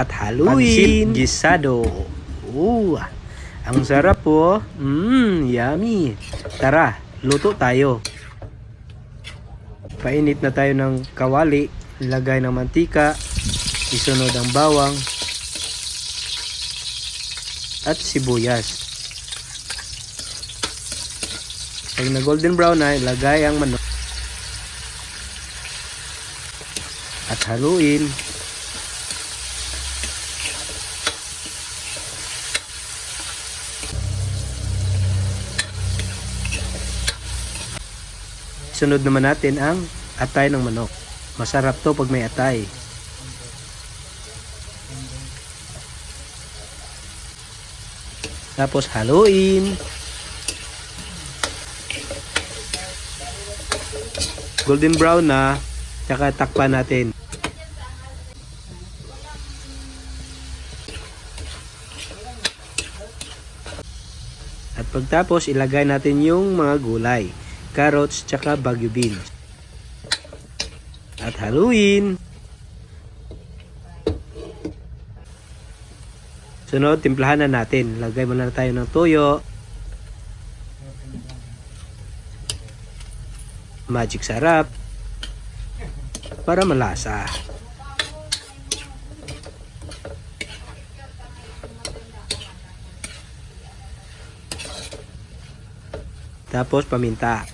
At haluin. Pansit gisado. Ang sarap po. Yummy. Tara, luto tayo. Painit na tayo ng kawali. Lagay ng mantika. Isunod ang bawang. At sibuyas. Pag na golden brown na, ilagay ang manok. At haluin. Sunod naman natin ang atay ng manok. Masarap to pag may atay. Tapos haluin. Golden brown na, tsaka takpan natin. At pagtapos, ilagay natin yung mga gulay. Carrots, tsaka bagu beans. At haluin. Sunod, timplahan na natin. Lagay muna tayo ng toyo. Magic sarap. Para malasa. Tapos paminta.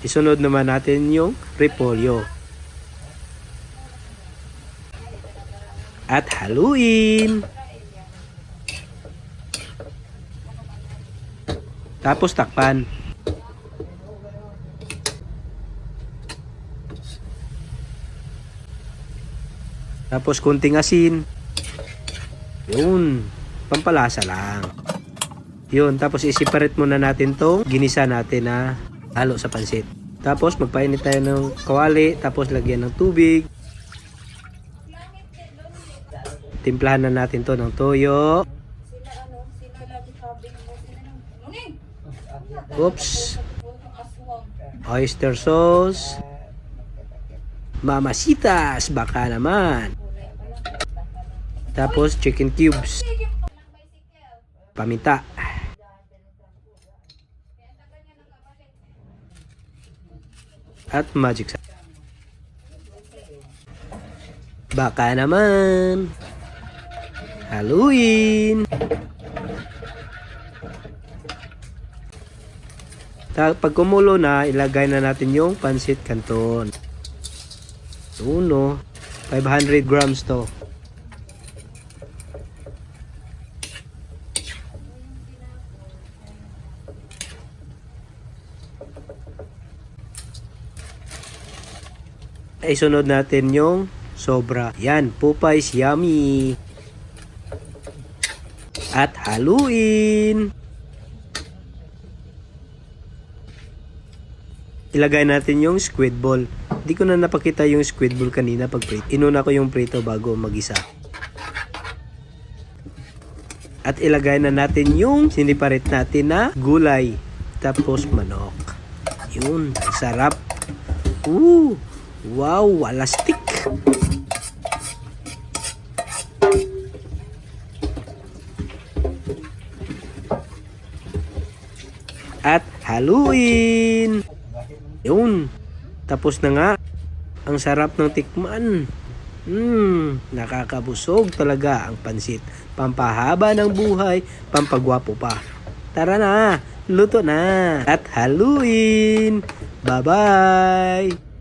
Isunod naman natin yung repolyo. At haluin. Tapos takpan. Tapos kunting asin. Yun. Pampalasa lang. Yun. Tapos i-separate muna natin tong ginisa natin na halo sa pansit. Tapos magpainit tayo ng kawali. Tapos lagyan ng tubig. Timplahan na natin to ng toyo. Oops. Oyster sauce. Mamasitas. Baka naman. Tapos chicken cubes. Paminta. At magic sarap. Baka naman. Haluin. Pag kumulo na, ilagay na natin yung pansit canton. 500 grams to. Isunod natin yung sobra. Yan, Popeyes yummy. At haluin. Ilagay natin yung squid ball. Hindi ko na napakita yung squid ball kanina pag prito. Inuna ko yung prito bago magisa. At ilagay na natin yung siniparit natin na gulay. Tapos manok. Yun, sarap. Wow, wala stick. At haluin. Yun. Tapos na nga. Ang sarap ng tikman. Nakakabusog talaga ang pansit. Pampahaba ng buhay, pampagwapo pa. Tara na, luto na. At haluin. Bye-bye.